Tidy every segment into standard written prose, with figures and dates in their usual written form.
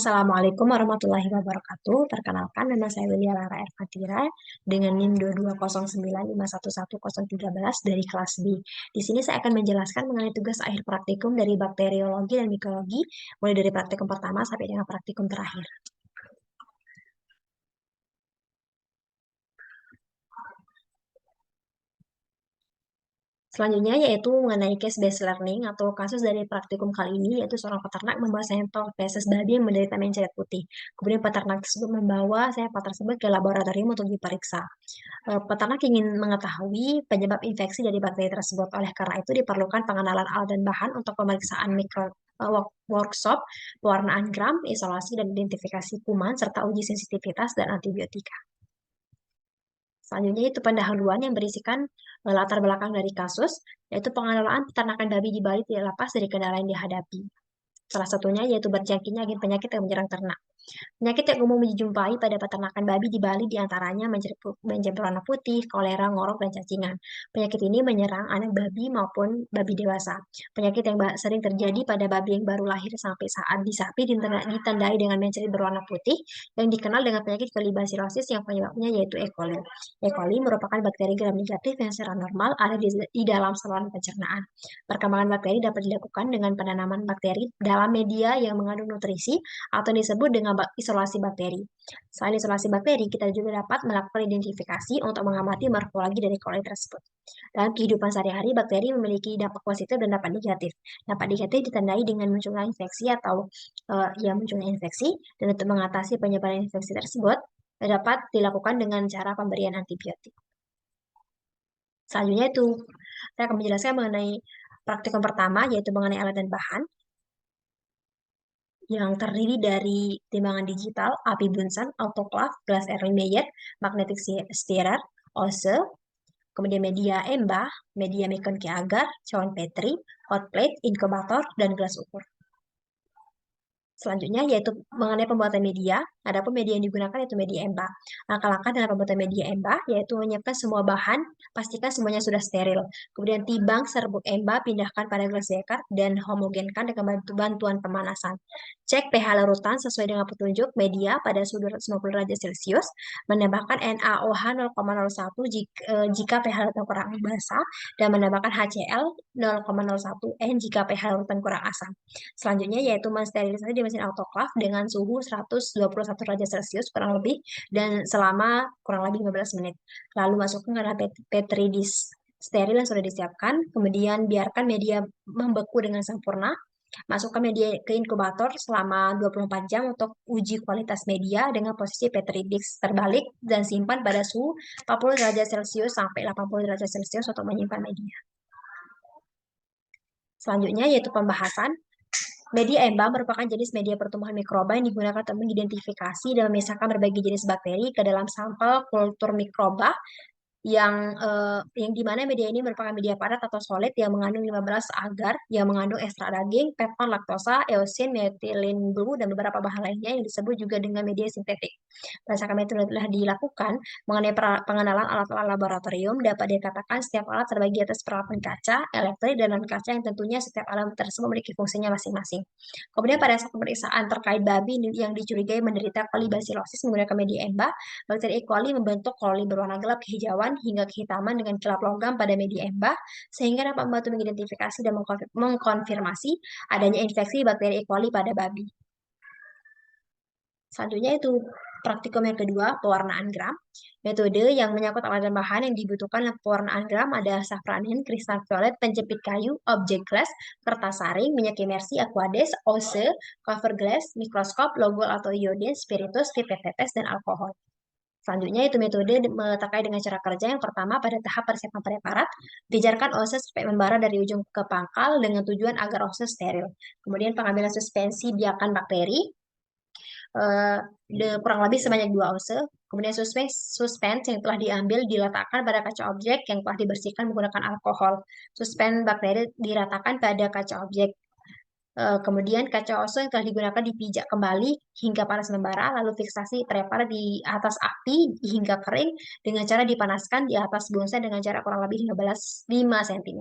Assalamualaikum warahmatullahi wabarakatuh. Perkenalkan, nama saya Wilia Lara Erfatira dengan NIM 220951113 dari kelas B. Di sini saya akan menjelaskan mengenai tugas akhir praktikum dari bakteriologi dan mikrobiologi, mulai dari praktikum pertama sampai dengan praktikum terakhir. Selanjutnya yaitu mengenai case-based learning atau kasus dari praktikum kali ini, yaitu seorang peternak membawa sampel feses babi yang menderita mencret putih. Kemudian peternak tersebut membawa sampel tersebut ke laboratorium untuk diperiksa. Peternak ingin mengetahui penyebab infeksi dari bakteri tersebut. Oleh karena itu diperlukan pengenalan alat dan bahan untuk pemeriksaan workshop, pewarnaan gram, isolasi dan identifikasi kuman, serta uji sensitivitas dan antibiotika. Selanjutnya itu pendahuluan yang berisikan latar belakang dari kasus, yaitu pengelolaan peternakan babi di Bali tidak lepas dari kendala yang dihadapi. Salah satunya yaitu berjangkitnya agen penyakit yang menyerang ternak. Penyakit yang umum dijumpai pada peternakan babi di Bali diantaranya mencret warna putih, kolera, ngorok, dan cacingan. Penyakit ini menyerang anak babi maupun babi dewasa. Penyakit yang sering terjadi pada babi yang baru lahir sampai saat di sapi ditandai dengan mencret berwarna putih yang dikenal dengan penyakit kolibasilosis yang penyebabnya yaitu E. coli. E. coli merupakan bakteri gram negatif yang secara normal ada di dalam saluran pencernaan. Perkembangan bakteri dapat dilakukan dengan penanaman bakteri dalam media yang mengandung nutrisi atau disebut dengan isolasi bakteri. Selain isolasi bakteri, kita juga dapat melakukan identifikasi untuk mengamati morfologi dari coli tersebut. Dalam kehidupan sehari-hari, bakteri memiliki dampak positif dan dampak negatif. Dampak negatif ditandai dengan munculnya infeksi atau munculnya infeksi, dan untuk mengatasi penyebaran infeksi tersebut dapat dilakukan dengan cara pemberian antibiotik. Selanjutnya itu, saya akan menjelaskan mengenai praktikum pertama, yaitu mengenai alat dan bahan yang terdiri dari timbangan digital, api Bunsen, autoclave, glass air Mayer, magnetic stirrer, OSE, kemudian media embah, media McConkey agar, cawan Petri, hot plate, inkubator, dan gelas ukur. Selanjutnya yaitu mengenai pembuatan media. Adapun media yang digunakan yaitu media embah. Langkah-langkah dalam pembuatan media embah yaitu menyiapkan semua bahan, pastikan semuanya sudah steril. Kemudian timbang serbuk embah, pindahkan pada gelas Descartes dan homogenkan dengan bantuan pemanasan. Cek pH larutan sesuai dengan petunjuk media pada suhu 250 derajat Celcius. Menambahkan NaOH 0,01 jika pH larutan kurang basah dan menambahkan HCl 0,01 N jika pH larutan kurang asam. Selanjutnya yaitu mensterilisasi di mesin autoclave dengan suhu 121 derajat Celcius kurang lebih dan selama kurang lebih 15 menit. Lalu masukkan ke dalam petri dish steril yang sudah disiapkan, kemudian biarkan media membeku dengan sempurna. Masukkan media ke inkubator selama 24 jam untuk uji kualitas media dengan posisi petri dish terbalik dan simpan pada suhu 40 derajat Celcius sampai 80 derajat Celcius untuk menyimpan media. Selanjutnya yaitu pembahasan. Media embah merupakan jenis media pertumbuhan mikroba yang digunakan untuk mengidentifikasi dan memisahkan berbagai jenis bakteri ke dalam sampel kultur mikroba yang dimana media ini merupakan media padat atau solid yang mengandung 15 agar, yang mengandung ekstrak daging, pepton, laktosa, eosin, metilin blue, dan beberapa bahan lainnya yang disebut juga dengan media sintetik. Berdasarkan metode yang telah dilakukan mengenai pengenalan alat-alat laboratorium, dapat dikatakan setiap alat terbagi atas peralatan kaca, elektrik, dan non-kaca yang tentunya setiap alat tersebut memiliki fungsinya masing-masing. Kemudian pada saat pemeriksaan terkait babi yang dicurigai menderita kolibasilosis menggunakan media embah, bakteri E. coli membentuk coli berwarna gelap kehijauan hingga kehitaman dengan kilap logam pada media embah, sehingga dapat membantu mengidentifikasi dan mengkonfirmasi adanya infeksi bakteri E. coli pada babi. Selanjutnya itu praktikum yang kedua, pewarnaan gram. Metode yang menyangkut alat dan bahan yang dibutuhkan dalam pewarnaan gram adalah safranin, kristal violet, penjepit kayu, objek glass, kertas saring, minyak imersi, aquades, OSE, cover glass, mikroskop, logol atau iodin, spiritus, pipet tetes, dan alkohol. Selanjutnya itu metode terkait dengan cara kerja. Yang pertama, pada tahap persiapan preparat, pijarkan OSE sampai membara dari ujung ke pangkal dengan tujuan agar OSE steril. Kemudian pengambilan suspensi biakan bakteri, kurang lebih sebanyak 2 ounce. Kemudian suspens yang telah diambil diletakkan pada kaca objek yang telah dibersihkan menggunakan alkohol. Suspens bakteri diratakan pada kaca objek. Kemudian kaca OSE yang telah digunakan dipijak kembali hingga panas membara, lalu fiksasi prepar di atas api hingga kering dengan cara dipanaskan di atas bonsai dengan jarak kurang lebih 5 cm.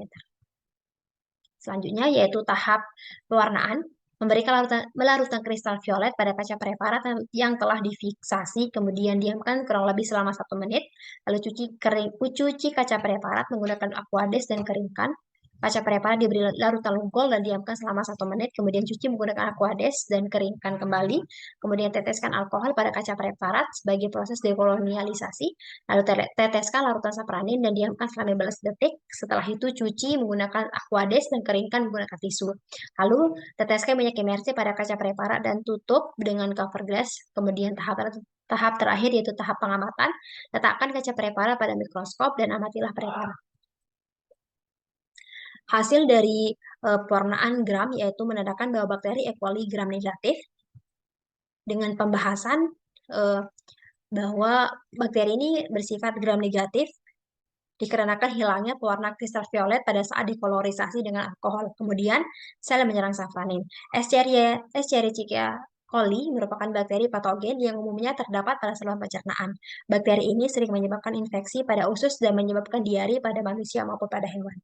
Selanjutnya yaitu tahap pewarnaan. memberikan larutan kristal violet pada kaca preparat yang telah difiksasi, kemudian diamkan kurang lebih selama 1 menit, lalu cuci kaca preparat menggunakan aquades dan keringkan. Kaca preparat diberi larutan lunggol dan diamkan selama 1 menit, kemudian cuci menggunakan aquades dan keringkan kembali, kemudian teteskan alkohol pada kaca preparat sebagai proses dekolonialisasi, lalu teteskan larutan sapranin dan diamkan selama 15 detik. Setelah itu cuci menggunakan aquades dan keringkan menggunakan tisu. Lalu teteskan minyak imersi pada kaca preparat dan tutup dengan cover glass. Kemudian tahap terakhir yaitu tahap pengamatan. Letakkan kaca preparat pada mikroskop dan amatilah preparat. Hasil dari pewarnaan gram yaitu menandakan bahwa bakteri E. coli gram negatif dengan pembahasan bahwa bakteri ini bersifat gram negatif dikarenakan hilangnya pewarna kristal violet pada saat dekolorisasi dengan alkohol. Kemudian, sel menyerang safranin. Escherichia coli merupakan bakteri patogen yang umumnya terdapat pada saluran pencernaan. Bakteri ini sering menyebabkan infeksi pada usus dan menyebabkan diare pada manusia maupun pada hewan.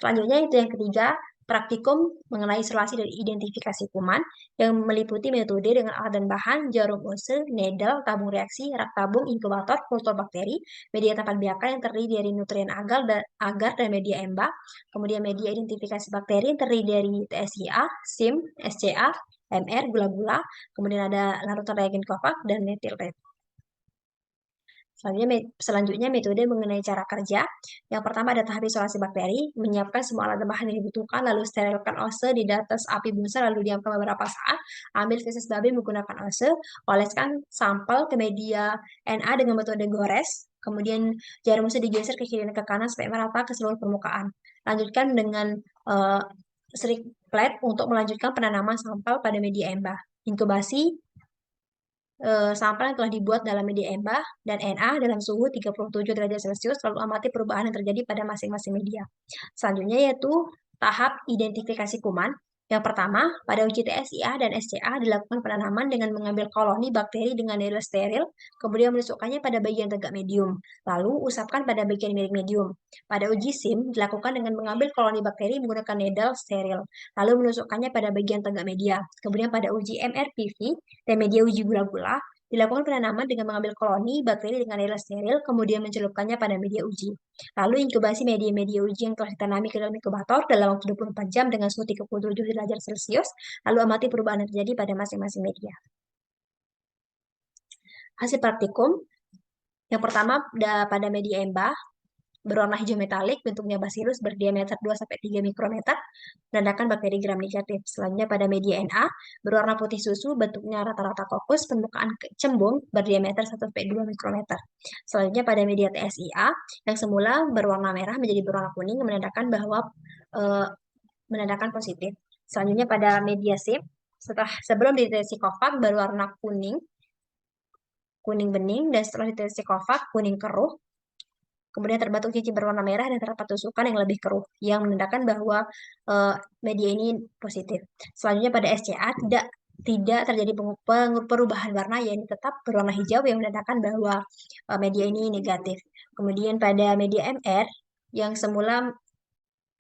Selanjutnya itu yang ketiga, praktikum mengenai isolasi dan identifikasi kuman yang meliputi metode dengan alat dan bahan, jarum use, needle, tabung reaksi, rak tabung, inkubator, kultur bakteri, media tempat biakan yang terdiri dari nutrien agar dan media EMBA, kemudian media identifikasi bakteri yang terdiri dari TSIA, SIM, SCA, MR, gula-gula, kemudian ada larutan reagen Kovac, dan metil red. Selanjutnya metode mengenai cara kerja. Yang pertama ada tahap isolasi bakteri, menyiapkan semua alat dan bahan yang dibutuhkan, lalu sterilkan ose di atas api busa, lalu diamkan beberapa saat. Ambil feses babi menggunakan ose, oleskan sampel ke media Na dengan metode gores, kemudian jarum ose digeser ke kiri dan ke kanan sampai merata ke seluruh permukaan. Lanjutkan dengan strik plate untuk melanjutkan penanaman sampel pada media EMBA. Inkubasi sampel yang telah dibuat dalam media EMBA dan Na dalam suhu 37 derajat Celcius, lalu amati perubahan yang terjadi pada masing-masing media. Selanjutnya yaitu tahap identifikasi kuman. Yang pertama, pada uji TSIA dan SCA dilakukan penanaman dengan mengambil koloni bakteri dengan needle steril, kemudian menusukkannya pada bagian tegak medium, lalu usapkan pada bagian miring medium. Pada uji SIM dilakukan dengan mengambil koloni bakteri menggunakan needle steril, lalu menusukkannya pada bagian tegak media. Kemudian pada uji MRPV dan media uji gula-gula, dilakukan penanaman dengan mengambil koloni bakteri dengan needle steril, kemudian mencelupkannya pada media uji. Lalu inkubasi media-media uji yang telah ditanami ke dalam inkubator dalam waktu 24 jam dengan suhu 37 derajat Celcius, lalu amati perubahan yang terjadi pada masing-masing media. Hasil praktikum, yang pertama pada media EMBA, berwarna hijau metalik, bentuknya bacillus berdiameter 2-3 mikrometer, menandakan bakteri gram negatif. Selanjutnya pada media Na, berwarna putih susu, bentuknya rata-rata kokus, permukaan cembung berdiameter 1-2 mikrometer. Selanjutnya pada media TSIA, yang semula berwarna merah menjadi berwarna kuning, menandakan positif. Selanjutnya pada media SIM, sebelum dideteksi Kovac berwarna kuning bening, dan setelah dideteksi Kovac kuning keruh. Kemudian terbentuk cincin berwarna merah dan terdapat tusukan yang lebih keruh, yang menandakan bahwa media ini positif. Selanjutnya pada SCA tidak terjadi perubahan warna, yang tetap berwarna hijau yang menandakan bahwa media ini negatif. Kemudian pada media MR yang semula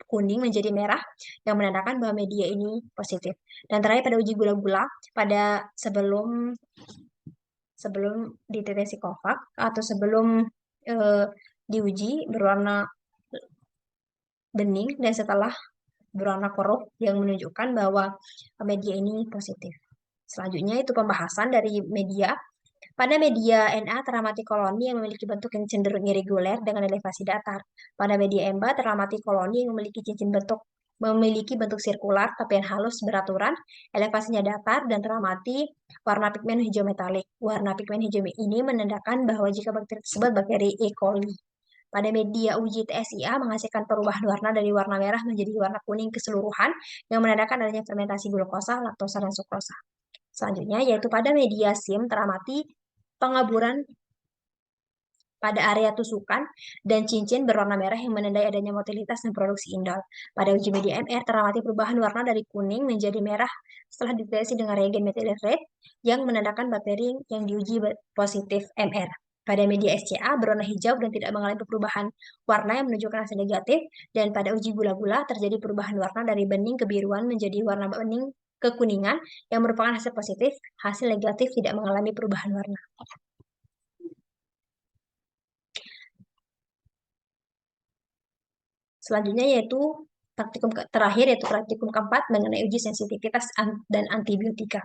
kuning menjadi merah yang menandakan bahwa media ini positif. Dan terakhir pada uji gula-gula sebelum dideteksi Kovac atau sebelum diuji berwarna bening dan setelah berwarna keruh yang menunjukkan bahwa media ini positif. Selanjutnya itu pembahasan dari media. Pada media Na teramati koloni yang memiliki bentuk yang cenderung irregular dengan elevasi datar. Pada media EMBA teramati koloni yang memiliki bentuk sirkular tapi yang halus beraturan, elevasinya datar dan teramati warna pigmen hijau metalik. Warna pigmen hijau ini menandakan bahwa jika bakteri tersebut bakteri E. coli. Pada media uji TSIA menghasilkan perubahan warna dari warna merah menjadi warna kuning keseluruhan yang menandakan adanya fermentasi glukosa, laktosa, dan sukrosa. Selanjutnya yaitu pada media SIM teramati pengaburan pada area tusukan dan cincin berwarna merah yang menandai adanya motilitas dan produksi indol. Pada uji media MR teramati perubahan warna dari kuning menjadi merah setelah dideteksi dengan reagen methyl red yang menandakan bakteri yang diuji positif MR. Pada media SCA berwarna hijau dan tidak mengalami perubahan warna yang menunjukkan hasil negatif, dan pada uji gula-gula terjadi perubahan warna dari bening kebiruan menjadi warna bening kekuningan yang merupakan hasil positif, hasil negatif tidak mengalami perubahan warna. Selanjutnya yaitu praktikum terakhir yaitu praktikum keempat mengenai uji sensitivitas dan antibiotika.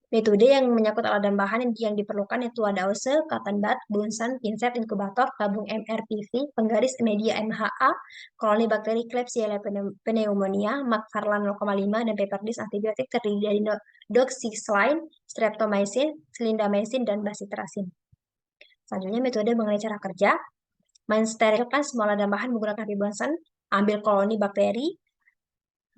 Metode yang menyangkut alat dan bahan yang diperlukan itu ada ose, cotton bud, bunsen, pinset, inkubator, tabung MRPV, penggaris media MHA, koloni bakteri Klebsiella pneumonia, Macfarlan 0,5, dan paper disk antibiotik terdiri dari doxycycline, streptomycin, clindamycin, dan bacitracin. Selanjutnya metode mengenai cara kerja, mensterilkan semua alat dan bahan menggunakan bunsen, ambil koloni bakteri,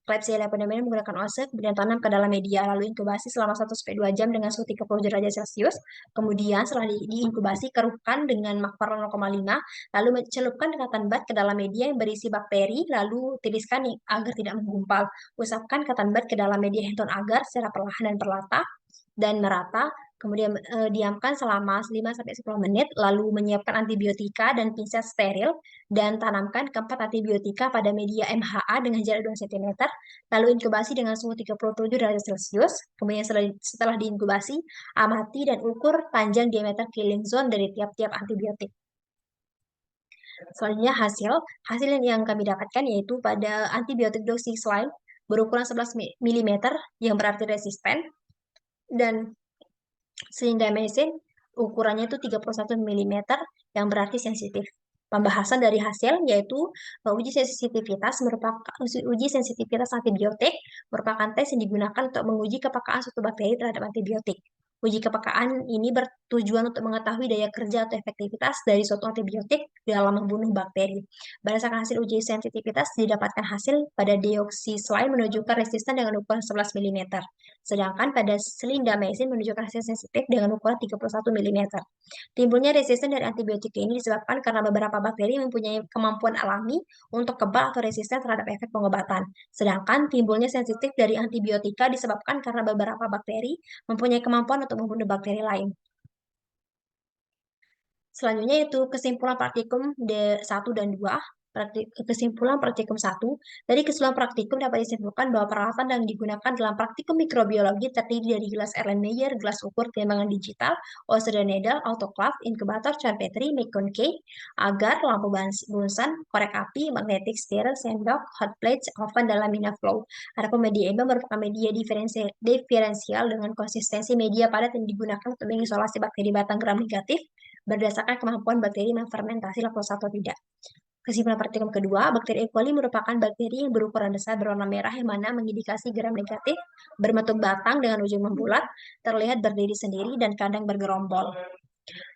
Klebsiella pneumonia menggunakan ose, kemudian tanam ke dalam media, lalu inkubasi selama 1-2 jam dengan suhu 30 derajat Celcius. Kemudian setelah diinkubasi, keruhkan dengan Macfarlan 0,5, lalu celupkan cotton bud ke dalam media yang berisi bakteri, lalu tiriskan agar tidak menggumpal. Usapkan cotton bud ke dalam media Henton agar secara perlahan dan perlahan dan merata. Kemudian diamkan selama 5-10 menit, lalu menyiapkan antibiotika dan pinset steril, dan tanamkan keempat antibiotika pada media MHA dengan jarak 2 cm, lalu inkubasi dengan suhu 37 derajat Celcius. Kemudian setelah diinkubasi, amati dan ukur panjang diameter killing zone dari tiap-tiap antibiotik. Selanjutnya hasil yang kami dapatkan yaitu pada antibiotik doxycycline berukuran 11 mm yang berarti resisten, dan clindamycin ukurannya itu 31 mm yang berarti sensitif. Pembahasan dari hasil yaitu uji sensitivitas antibiotik merupakan tes yang digunakan untuk menguji kepekaan suatu bakteri terhadap antibiotik. Uji kepekaan ini bertujuan untuk mengetahui daya kerja atau efektivitas dari suatu antibiotik dalam membunuh bakteri. Berdasarkan hasil uji sensitivitas, didapatkan hasil pada deoxycycline menunjukkan resisten dengan ukuran 11 mm. Sedangkan pada clindamycin menunjukkan hasil sensitif dengan ukuran 31 mm. Timbulnya resisten dari antibiotik ini disebabkan karena beberapa bakteri mempunyai kemampuan alami untuk kebal atau resisten terhadap efek pengobatan. Sedangkan timbulnya sensitif dari antibiotika disebabkan karena beberapa bakteri mempunyai kemampuan untuk membunuh bakteri lain. Selanjutnya itu kesimpulan praktikum D1 dan 2. Kesimpulan praktikum 1. Dari keseluruhan praktikum dapat disimpulkan bahwa peralatan yang digunakan dalam praktikum mikrobiologi terdiri dari gelas Erlenmeyer, gelas ukur timbangan digital, Oster needle, autoclave, inkubator, Charpentry, Mecon-K, agar, lampu bunsen, korek api, magnetic stirrer, sendok, hot plates, oven, dan lamina flow. Adapun media EBA merupakan media diferensial dengan konsistensi media padat yang digunakan untuk mengisolasi bakteri batang gram negatif berdasarkan kemampuan bakteri memfermentasi laktosa atau tidak. Kesimpulan praktikum kedua, bakteri E. coli merupakan bakteri yang berukuran besar berwarna merah yang mana mengindikasi gram negatif, berbentuk batang dengan ujung membulat, terlihat berdiri sendiri, dan kadang bergerombol.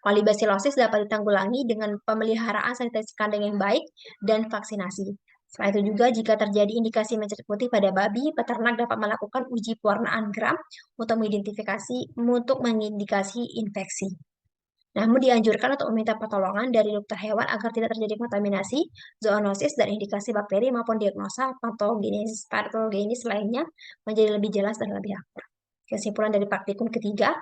Kolibasilosis dapat ditanggulangi dengan pemeliharaan sanitasi kandang yang baik dan vaksinasi. Selain itu juga, jika terjadi indikasi mencret putih pada babi, peternak dapat melakukan uji pewarnaan gram untuk mengindikasi infeksi. Namun dianjurkan untuk meminta pertolongan dari dokter hewan agar tidak terjadi kontaminasi, zoonosis, dan indikasi bakteri maupun diagnosa patogenis lainnya menjadi lebih jelas dan lebih akurat. Kesimpulan dari praktikum ketiga,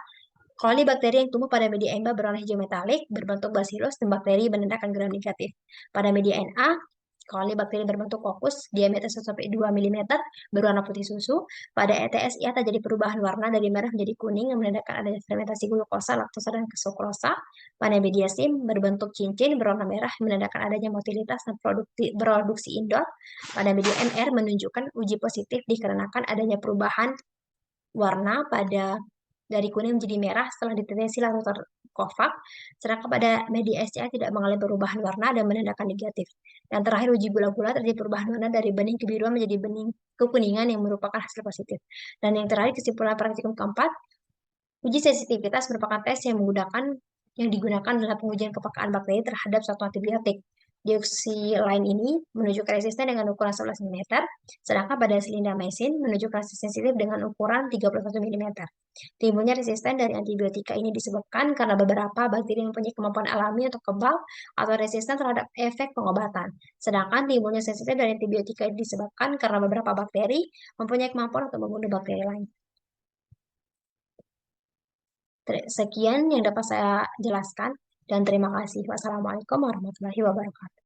koloni bakteri yang tumbuh pada media EMBA berwarna hijau metalik berbentuk bacillus dan bakteri menandakan gram negatif. Pada media NA, koloni bakteri berbentuk kokus diameter 1-2 mm berwarna putih susu. Pada ETSIA terjadi perubahan warna dari merah menjadi kuning yang menandakan adanya fermentasi glukosa, laktosa, dan sukrosa. Pada media SIM berbentuk cincin berwarna merah menandakan adanya motilitas dan produksi indol. Pada media MR menunjukkan uji positif dikarenakan adanya perubahan warna dari kuning menjadi merah setelah ditetes lalu terkovax, sedangkan pada media SCA tidak mengalami perubahan warna dan menandakan negatif. Dan terakhir, uji gula-gula terjadi perubahan warna dari bening kebiruan menjadi bening kekuningan yang merupakan hasil positif. Dan yang terakhir, kesimpulan praktikum keempat, uji sensitivitas merupakan tes yang digunakan dalam pengujian kepekaan bakteri terhadap suatu antibiotik. Deoxycycline ini menunjukkan resisten dengan ukuran 11 mm, sedangkan pada clindamycin menunjukkan sensitif dengan ukuran 31 mm. Timbulnya resisten dari antibiotika ini disebabkan karena beberapa bakteri mempunyai kemampuan alami untuk kebal atau resisten terhadap efek pengobatan. Sedangkan timbulnya sensitif dari antibiotika ini disebabkan karena beberapa bakteri mempunyai kemampuan untuk membunuh bakteri lain. Sekian yang dapat saya jelaskan dan terima kasih. Wassalamualaikum warahmatullahi wabarakatuh.